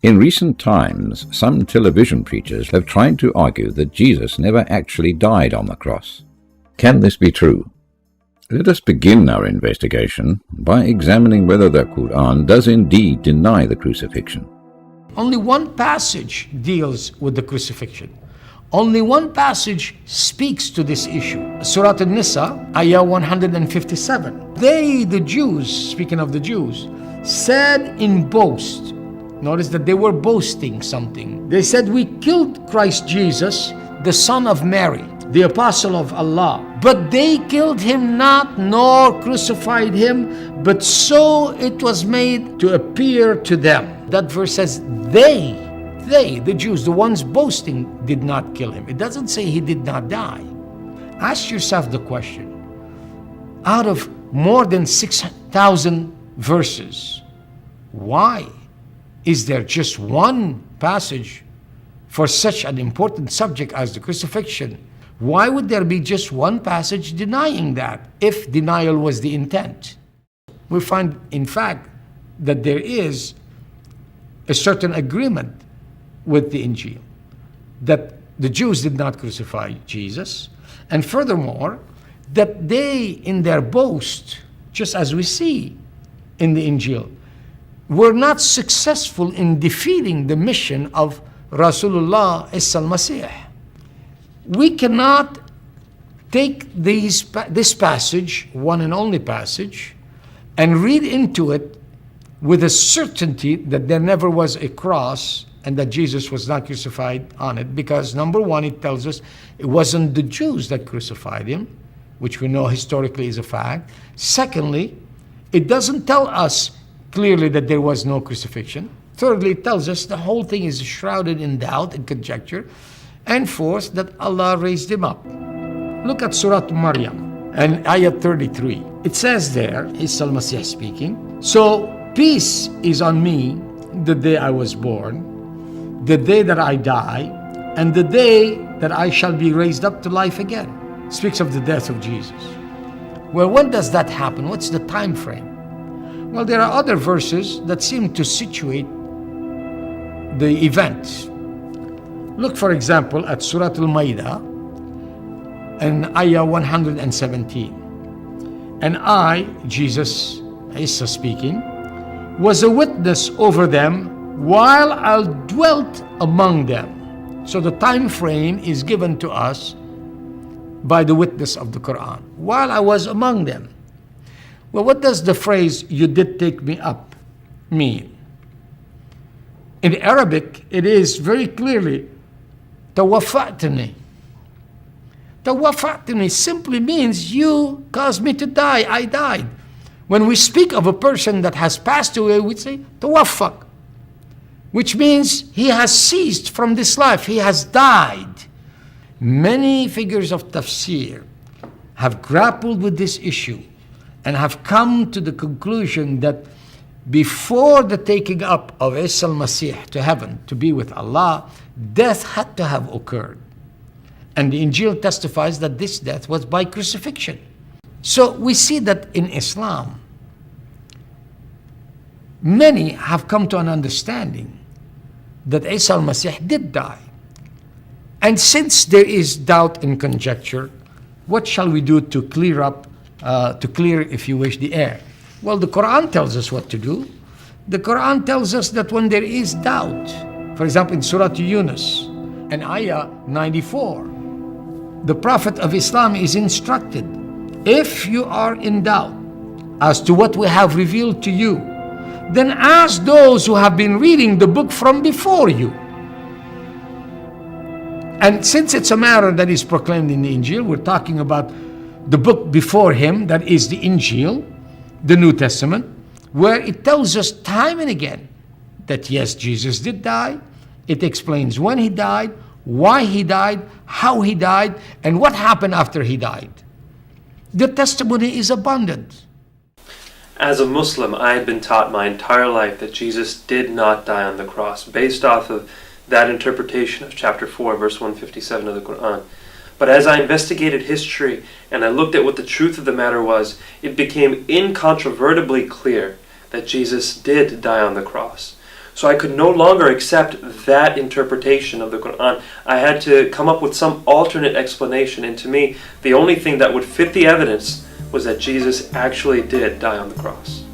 In recent times, some television preachers have tried to argue that Jesus never actually died on the cross. Can this be true? Let us begin our investigation by examining whether the Qur'an does indeed deny the crucifixion. Only one passage deals with the crucifixion. Only one passage speaks to this issue. Surah An-Nisa, ayah 157. They, the Jews, speaking of the Jews, said in boast. Notice that they were boasting something. They said, we killed Christ Jesus, the son of Mary, the apostle of Allah. But they killed him not, nor crucified him, but so it was made to appear to them. That verse says, they, the Jews, the ones boasting, did not kill him. It doesn't say he did not die. Ask yourself the question, out of more than 6,000 verses, why is there just one passage for such an important subject as the crucifixion? Why would there be just one passage denying that, if denial was the intent? We find, in fact, that there is a certain agreement with the Injil, that the Jews did not crucify Jesus, and furthermore, that they, in their boast, just as we see in the Injil, were not successful in defeating the mission of Rasulullah al-Masih. We cannot take this passage, one and only passage, and read into it with a certainty that there never was a cross and that Jesus was not crucified on it, because number one, it tells us it wasn't the Jews that crucified him, which we know historically is a fact. Secondly, it doesn't tell us clearly that there was no crucifixion. Thirdly, it tells us the whole thing is shrouded in doubt and conjecture. And fourth, that Allah raised him up. Look at Surah Maryam and ayah 33. It says there, Isa al-Masih speaking, so peace is on me the day I was born, the day that I die, and the day that I shall be raised up to life again. Speaks of the death of Jesus. Well, when does that happen? What's the time frame? Well, there are other verses that seem to situate the event. Look, for example, at Surah Al-Ma'idah and ayah 117. And I, Jesus, Isa speaking, was a witness over them while I dwelt among them. So the time frame is given to us by the witness of the Qur'an. While I was among them. Well, what does the phrase, you did take me up, mean? In Arabic, it is very clearly, tawafatni. Tawafatni simply means you caused me to die, I died. When we speak of a person that has passed away, we say, tawaffaq, which means he has ceased from this life, he has died. Many figures of tafsir have grappled with this issue and have come to the conclusion that before the taking up of Isa al-Masih to heaven to be with Allah, death had to have occurred. And the Injil testifies that this death was by crucifixion. So we see that in Islam, many have come to an understanding that Isa al-Masih did die. And since there is doubt and conjecture, what shall we do to clear up, if you wish, the air? Well, the Qur'an tells us what to do. The Qur'an tells us that when there is doubt, for example, in Surah Yunus and ayah 94, the Prophet of Islam is instructed, if you are in doubt as to what we have revealed to you, then ask those who have been reading the book from before you. And since it's a matter that is proclaimed in the Injil, we're talking about the book before him, that is the Injil, the New Testament, where it tells us time and again that yes, Jesus did die. It explains when he died, why he died, how he died, and what happened after he died. The testimony is abundant. As a Muslim, I had been taught my entire life that Jesus did not die on the cross, based off of that interpretation of chapter 4, verse 157 of the Qur'an. But as I investigated history and I looked at what the truth of the matter was, it became incontrovertibly clear that Jesus did die on the cross. So I could no longer accept that interpretation of the Qur'an. I had to come up with some alternate explanation, and to me, the only thing that would fit the evidence was that Jesus actually did die on the cross.